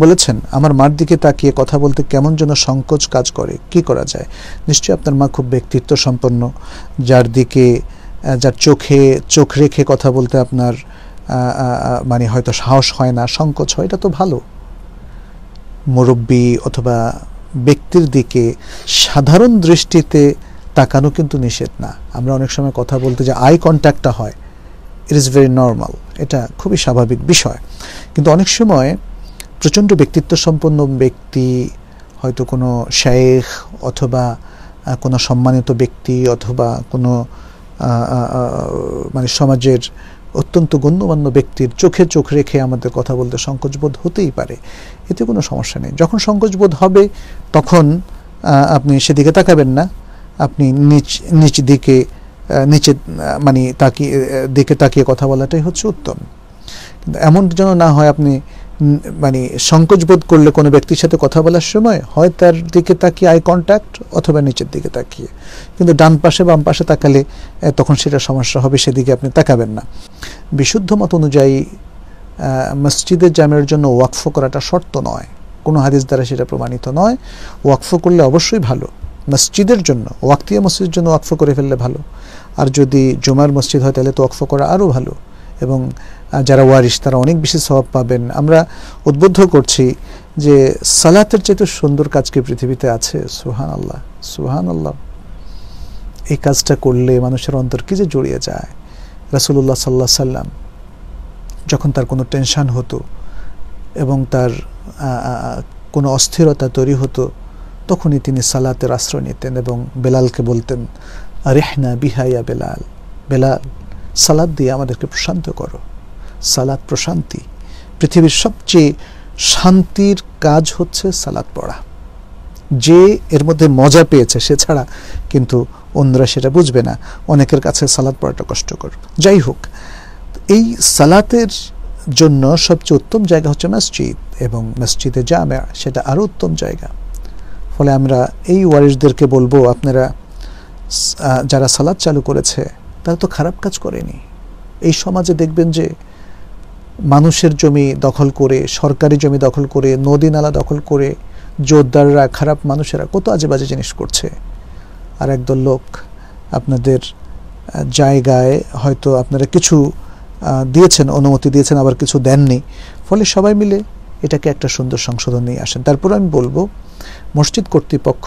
বলেছেন আমার মার দিকে তাকিয়ে কথা বলতে কেমন যেন সংকোচ কাজ করে, কি করা যায়? নিশ্চয়ই আপনার মা খুব ব্যক্তিত্ব সম্পন্ন, যার চোখে চোখ রেখে কথা বলতে আপনার মানে হয়তো সাহস হয় না, সংকোচ হয়, এটা তো ভালো। মুরব্বী অথবা ব্যক্তির দিকে সাধারণ দৃষ্টিতে তাকানো কিন্তু নিষেধ না। আমরা অনেক সময় কথা বলতে যে আই কন্ট্যাক্টটা হয়, ইট ইজ ভেরি নর্মাল, এটা খুবই স্বাভাবিক বিষয়। কিন্তু অনেক সময় প্রচণ্ড ব্যক্তিত্ব সম্পন্ন ব্যক্তি, হয়তো কোনো শেখ অথবা কোনো সম্মানিত ব্যক্তি অথবা কোনো মানে সমাজের অত্যন্ত গণ্যমান্য ব্যক্তির চোখে চোখ রেখে আমাদের কথা বলতে সংকোচবোধ হতেই পারে, এতে কোনো সমস্যা নেই। যখন সংকোচবোধ হবে তখন আপনি সেদিকে তাকাবেন না, আপনি নিচে মানে তাকিয়ে কথা বলাটাই হচ্ছে উত্তম। কিন্তু এমন যেন না হয় আপনি মানে সংকোচবোধ করলে কোনো ব্যক্তির সাথে কথা বলার সময় হয় তার দিকে তাকিয়ে আই কন্ট্যাক্ট অথবা নিচের দিকে তাকিয়ে, কিন্তু ডান পাশে বাম পাশে তাকালে তখন সেটা সমস্যা হবে, সেদিকে আপনি তাকাবেন না। বিশুদ্ধ মত অনুযায়ী মসজিদের জামের জন্য ওয়াকফ করাটা শর্ত নয়, কোনো হাদিস দ্বারা সেটা প্রমাণিত নয়। ওয়াকফ করলে অবশ্যই ভালো, মসজিদের জন্য, ওয়াক্তিয়া মসজিদের জন্য ওয়াকফ করে ফেললে ভালো। আর যদি জুমার মসজিদ হয় তাহলে তো ওয়াকফ করা আরও ভালো, এবং যারা ওয়ারিশ তারা অনেক বেশি সওয়াব পাবেন। আমরা উদ্বুদ্ধ করছি যে সালাতের চেয়ে সুন্দর কাজ কি পৃথিবীতে আছে? সুবহানাল্লাহ, সুবহানাল্লাহ। এই কাজটা করলে মানুষের অন্তর কি যে জড়িয়ে যায়। রাসূলুল্লাহ সাল্লাল্লাহু আলাইহি সাল্লাম যখন তার কোনো টেনশন হতো এবং তার কোনো অস্থিরতা তৈরি হতো, তখনই তিনি সালাতের আশ্রয় নিতেন এবং বেলালকে বলতেন, আরিহনা বিহা ইয়া বেলাল, বেলাল সালাত দিয়ে আমাদেরকে প্রশান্ত করো। সালাত প্রশান্তি, পৃথিবীর সবচেয়ে শান্তির কাজ হচ্ছে সালাত পড়া। যে এর মধ্যে মজা পেয়েছে সে ছাড়া কিন্তু অন্যরা সেটা বুঝবে না, অনেকের কাছে সালাত পড়াটা কষ্টকর। যাই হোক, এই সালাতের জন্য সবচেয়ে উত্তম জায়গা হচ্ছে মসজিদ, এবং মসজিদে জামে সেটা আরও উত্তম জায়গা। ফলে আমরা এই ওয়ারিশদেরকে বলবো, আপনারা যারা সালাত চালু করেছে তারা তো খারাপ কাজ করেনি। এই সমাজে দেখবেন যে মানুষের জমি দখল করে, সরকারি জমি দখল করে, নদী নালা দখল করে জোরদাররা, খারাপ মানুষেরা কত আজে বাজে জিনিস করছে। আর একদল লোক আপনাদের জায়গায় হয়তো আপনারা কিছু দিয়েছেন, অনুমতি দিয়েছেন, আবার কিছু দেননি। ফলে সবাই মিলে এটাকে একটা সুন্দর সংশোধন নিয়ে আসেন। তারপর আমি বলবো মসজিদ কর্তৃপক্ষ,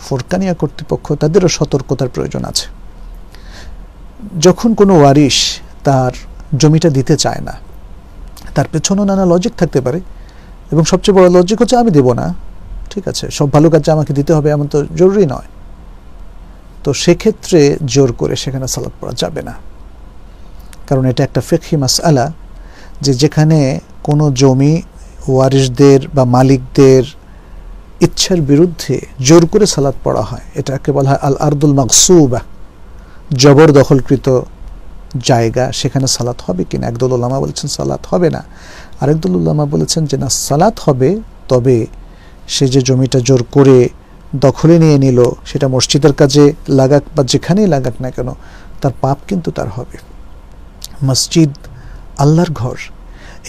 ফোরকানিয়া কর্তৃপক্ষ, তাদেরও সতর্কতার প্রয়োজন আছে। যখন কোনো ওয়ারিশ তার জমিটা দিতে চায় না, তার পেছনেও নানা লজিক থাকতে পারে, এবং সবচেয়ে বড় লজিক হচ্ছে আমি দেব না। ঠিক আছে, সব ভালো কাজে আমাকে দিতে হবে এমন তো জরুরি নয়। তো সেক্ষেত্রে জোর করে সেখানে সালাত পড়া যাবে না, কারণ এটা একটা ফিকহি মাসআলা যে যেখানে কোনো জমি ওয়ারিশদের বা মালিকদের ইচ্ছার বিরুদ্ধে জোর করে সালাত পড়া হয়, এটাকে বলা হয় আল আরদুল মাগসুবা, জবরদখলকৃত জায়গা, সেখানে সালাত হবে কিনা। একদল উলামা বলেছেন সালাত হবে না, আরেকদল উলামা বলেছেন যে না, সালাত হবে, তবে সে যে জমিটা জোর করে দখলে নিয়ে নিল সেটা মসজিদের কাজে লাগাক বা যেখানেই লাগাক না কেন, তার পাপ কিন্তু তার হবে। মসজিদ আল্লাহর ঘর,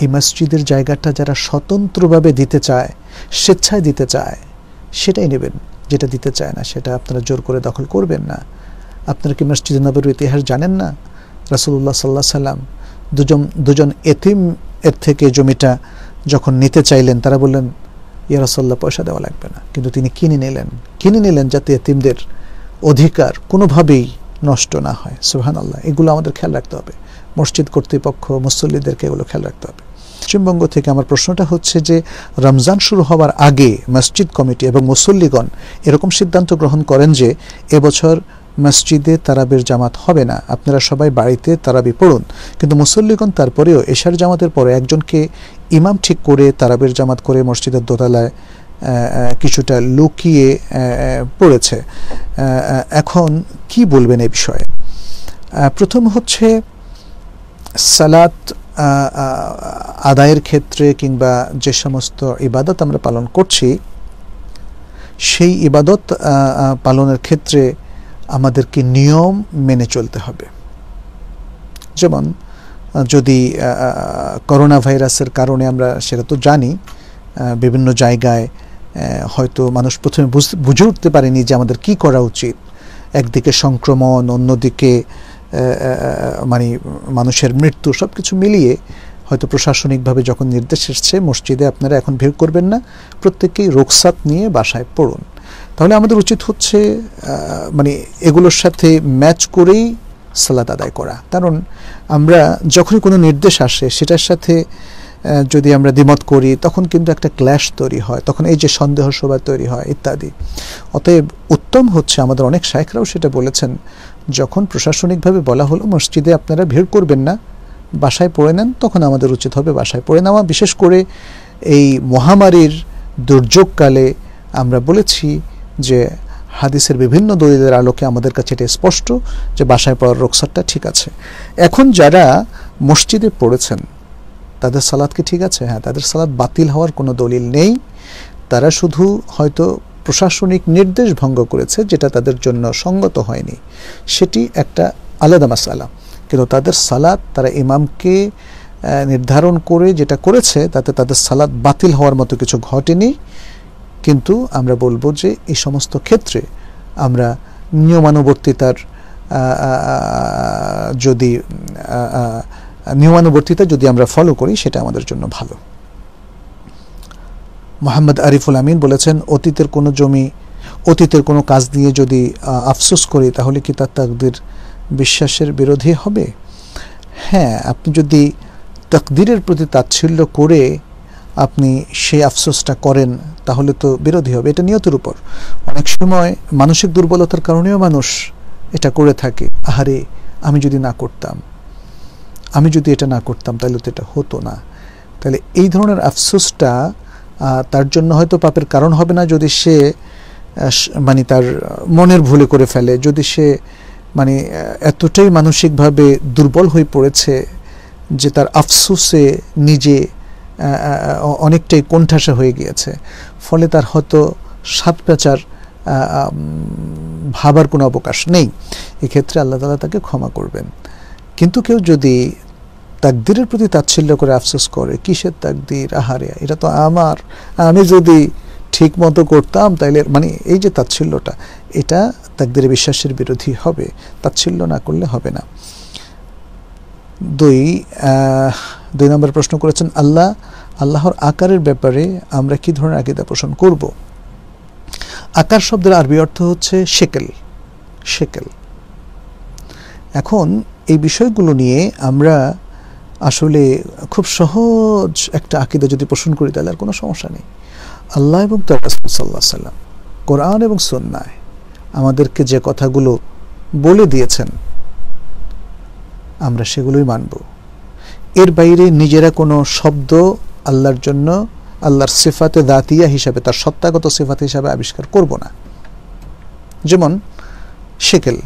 এই মসজিদের জায়গাটা যারা স্বতন্ত্রভাবে দিতে চায়, স্বেচ্ছায় দিতে চায়, সেটাই নেবেন। যেটা দিতে চায় না সেটা আপনারা জোর করে দখল করবেন না। আপনারা কি মসজিদ নববীর ইতিহাস জানেন না? রাসূলুল্লাহ সাল্লাল্লাহু আলাইহি সাল্লাম দুজন এতিম এর থেকে জমিটা যখন নিতে চাইলেন, তারা বললেন ইয়া রাসূলুল্লাহ পয়সা দেওয়া লাগবে না, কিন্তু তিনি কিনে নিলেন যাতে এতিমদের অধিকার কোনোভাবেই নষ্ট না হয়। সুবহানাল্লাহ, এগুলো আমাদের খেয়াল রাখতে হবে। মসজিদ কর্তৃপক্ষ, মুসল্লিদেরকে এগুলো খেয়াল রাখতে হবে। পশ্চিমবঙ্গ থেকে আমার প্রশ্নটা হচ্ছে যে রমজান শুরু হওয়ার আগে মসজিদ কমিটি এবং মুসল্লিগণ এরকম সিদ্ধান্ত গ্রহণ করেন যে এবছর মসজিদে তারাবির জামাত হবে না, আপনারা সবাই বাড়িতে তারাবি পড়ুন, কিন্তু মুসল্লিগণ তারপরেও এশার জামাতের পরে একজনকে ইমাম ঠিক করে তারাবির জামাত করে মসজিদের দোতলায় কিছুটা লুকিয়ে পড়েছে। এখন কি বলবেন এই বিষয়ে? প্রথম হচ্ছে সালাত আদায়ের ক্ষেত্রে কিংবা যে সমস্ত ইবাদত আমরা পালন করছি, সেই ইবাদত পালনের ক্ষেত্রে আমাদেরকে নিয়ম মেনে চলতে হবে। যেমন যদি করোনা ভাইরাসের কারণে, আমরা সেটা তো জানি বিভিন্ন জায়গায় হয়তো মানুষ প্রথমে বুঝে উঠতে পারেনি যে আমাদের কি করা উচিত। একদিকে সংক্রমণ, অন্যদিকে মানে মানুষের মৃত্যু, সব কিছু মিলিয়ে হয়তো প্রশাসনিকভাবে যখন নির্দেশ এসছে মসজিদে আপনারা এখন ভিড় করবেন না, প্রত্যেকেই রুখসাত নিয়ে বাসায় পড়ুন, তাহলে আমাদের উচিত হচ্ছে মানে এগুলোর সাথে ম্যাচ করেই সালাত আদায় করা। কারণ আমরা যখনই কোনো নির্দেশ আসে সেটার সাথে যদি আমরা দ্বিমত করি তখন কিন্তু একটা ক্ল্যাশ তৈরি হয়, তখন এই যে সন্দেহ সভা তৈরি হয় ইত্যাদি। অতএব উত্তম হচ্ছে, আমাদের অনেক শাইখরাও সেটা বলেছেন, যখন প্রশাসনিকভাবে বলা হলো মসজিদে আপনারা ভিড় করবেন না, বাসায় পড়ে নেন, তখন আমাদের উচিত হবে বাসায় পড়ে নেওয়া। বিশেষ করে এই মহামারীর দুর্যোগকালে আমরা বলেছি যে হাদিসের বিভিন্ন দলিলের আলোকে আমাদের কাছে এটা স্পষ্ট যে বাসায় পড়ার রুখসাতটা ঠিক আছে। এখন যারা মসজিদে পড়েছেন তাদের সালাত কি ঠিক আছে? হ্যাঁ, তাদের সালাত বাতিল হওয়ার কোনো দলিল নেই। তারা শুধু হয়তো প্রশাসনিক নির্দেশ ভঙ্গ করেছে যেটা তাদের জন্য সঙ্গত হয়নি, সেটি একটা আলাদা মাসালা। কিন্তু তাদের সালাত, তারা ইমামকে নির্ধারণ করে যেটা করেছে তাতে তাদের সালাত বাতিল হওয়ার মতো কিছু ঘটেনি। কিন্তু আমরা বলবো যে এই সমস্ত ক্ষেত্রে আমরা নিয়মানুবর্তিতার যদি আমরা ফলো করি সেটা আমাদের জন্য ভালো। মোহাম্মদ আরিফুল আমিন বলেছেন, অতীতের কোনো কাজ নিয়ে যদি আফসোস করি তাহলে কি তার তাকদির বিশ্বাসের বিরোধী হবে? হ্যাঁ, আপনি যদি তাকদিরের প্রতি তাচ্ছিল্য করে আপনি সেই আফসোসটা করেন তাহলে তো বিরোধী হবে। এটা নিয়তের উপর। অনেক সময় মানসিক দুর্বলতার কারণেও মানুষ এটা করে থাকে, আহারে আমি যদি এটা না করতাম তাহলে তো এটা হতো না। তাহলে এই ধরনের আফসোসটা তার জন্য হয়তো পাপের কারণ হবে না যদি সে মানে তার মনের ভুলে করে ফেলে, যদি সে মানে এতটাই মানসিকভাবে দুর্বল হয়ে পড়েছে যে তার আফসোসে নিজে অনেকটাই কোণঠাসা হয়ে গিয়েছে, ফলে তার হয়তো সাত পেঁচার ভাবার কোনো অবকাশ নেই। এক্ষেত্রে আল্লাহ তাআলা তাকে ক্ষমা করবেন। কিন্তু কেউ যদি তাকদীরের প্রতি তাচ্ছিল্য করে আফসোস করে, কিসের তাকদীর, আহারে এটা তো আমি যদি ঠিক মতো করতাম তাইলে, মানে এই যে তাচ্ছিল্যটা, এটা তাকদীরে বিশ্বাসের বিরোধী হবে। তাচ্ছিল্য না করলে হবে না। দুই নম্বর প্রশ্ন করেছেন, আল্লাহর আকারের ব্যাপারে আমরা কি ধরনের আকীদা পোষণ করব? আকার শব্দের আরবি অর্থ হচ্ছে শেকেল। এখন এই বিষয়গুলো নিয়ে আমরা আসলে খুব সহজ একটা আকীদা যদি পোষণ করি তাহলে আর কোনো সমস্যা নেই। আল্লাহ এবং তার রাসূল সাল্লাল্লাহু আলাইহি ওয়াসাল্লাম কোরআন এবং সুন্নাহ আমাদেরকে যে কথাগুলো বলে দিয়েছেন আমরা সেগুলোই মানব। এর বাইরে নিজেরা কোনো শব্দ আল্লাহর জন্য, আল্লাহর সিফাতে দাতিয়া হিসাবে, তার সত্তাগত সিফাত হিসাবে আবিষ্কার করব না। যেমন শেকেল,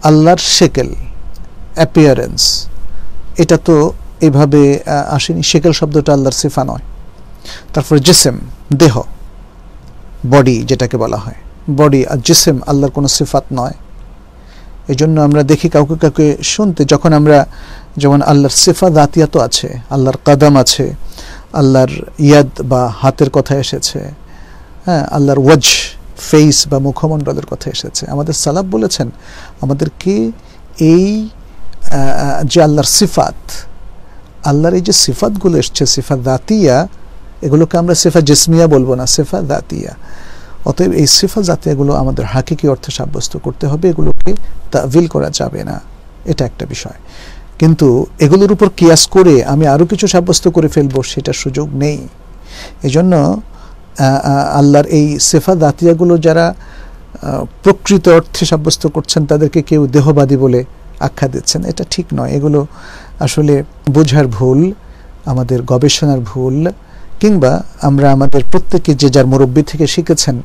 আল্লাহর শেকেল, অ্যাপিয়ারেন্স, এটা তো এভাবে আসেনি। শেকেল শব্দটা আল্লাহর সিফা নয়। তারপরে জিসম, দেহ, বডি যেটাকে বলা হয়, বডি আর জিসম আল্লাহর কোনো সিফাত নয়। এই জন্য আমরা দেখি কাউকে শুনতে, যখন আমরা যেমন আল্লাহর সিফা দাতিয়া তো আছে, আল্লাহর কদম আছে, আল্লাহর ইয়াদ বা হাতের কথা এসেছে, হ্যাঁ, আল্লাহর ওয়াজ, ফেস বা মুখমণ্ডলের কথা এসেছে। আমাদের সালাফ বলেছেন আমাদেরকে এই যে আল্লাহর সিফাত, আল্লাহর এই যে সিফাতগুলো এসছে, সিফা দাতিয়া, এগুলোকে আমরা সিফা জিসমিয়া বলবো না, সিফা দাতিয়া। অতএব এই সিফা জাতিয়াগুলো আমাদের হাকিকি অর্থে সাব্যস্ত করতে হবে, এগুলোকে তা'বিল করা যাবে না। এটা একটা বিষয়। কিন্তু এগুলোর উপর কিয়াস করে আমি আরও কিছু সাব্যস্ত করে ফেলবো, সেটার সুযোগ নেই। এজন্য আল্লাহর এই সিফা দাতিয়াগুলো যারা প্রকৃত অর্থে সাব্যস্ত করছেন তাদেরকে কেউ দেহবাদী বলে আখ্যা দিচ্ছেন, এটা ঠিক নয়। এগুলো আসলে বোঝার ভুল, আমাদের গবেষণার ভুল, কিংবা আমরা আমাদের প্রত্যেকে যে যার মুরব্বী থেকে শিখেছেন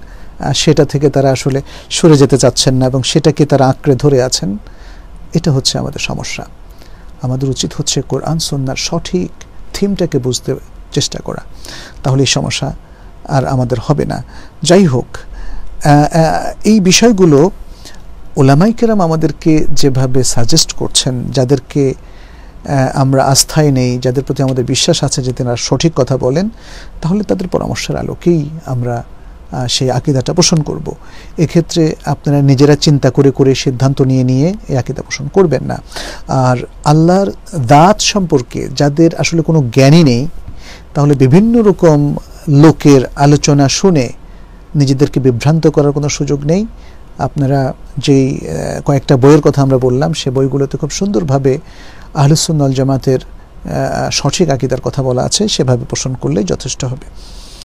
সেটা থেকে তারা আসলে সরে যেতে চাচ্ছেন না এবং সেটাকে তারা আঁকড়ে ধরে আছেন। এটা হচ্ছে আমাদের সমস্যা। আমাদের উচিত হচ্ছে কোরআন সুন্নাহর সঠিক থিমটাকে বুঝতে চেষ্টা করা, তাহলে এই সমস্যা আর আমাদের হবে না। যাই হোক, এই বিষয়গুলো উলামায়ে কেরাম আমাদেরকে যেভাবে সাজেস্ট করছেন, যাদেরকে আমরা আস্থায় নেই, যাদের প্রতি আমাদের বিশ্বাস আছে যে তারা সঠিক কথা বলেন, তাহলে তাদের পরামর্শের আলোকেই আমরা সেই আকীদাটা পোষণ করব। এক্ষেত্রে আপনারা নিজেরা চিন্তা করে করে সিদ্ধান্ত নিয়ে নিয়ে এই আকীদা পোষণ করবেন না। আর আল্লাহর দাত সম্পর্কে যাদের আসলে কোনো জ্ঞানই নেই, তাহলে বিভিন্ন রকম লোকের আলোচনা শুনে নিজেদেরকে বিভ্রান্ত করার কোনো সুযোগ নেই। আপনারা যেই কয়েকটা বইয়ের কথা আমরা বললাম, সে বইগুলোতে খুব সুন্দরভাবে আহলুস সুন্নাহ ওয়াল জামাতের সঠিক আকীদার কথা বলা আছে, সেভাবে পোষণ করলেই যথেষ্ট হবে।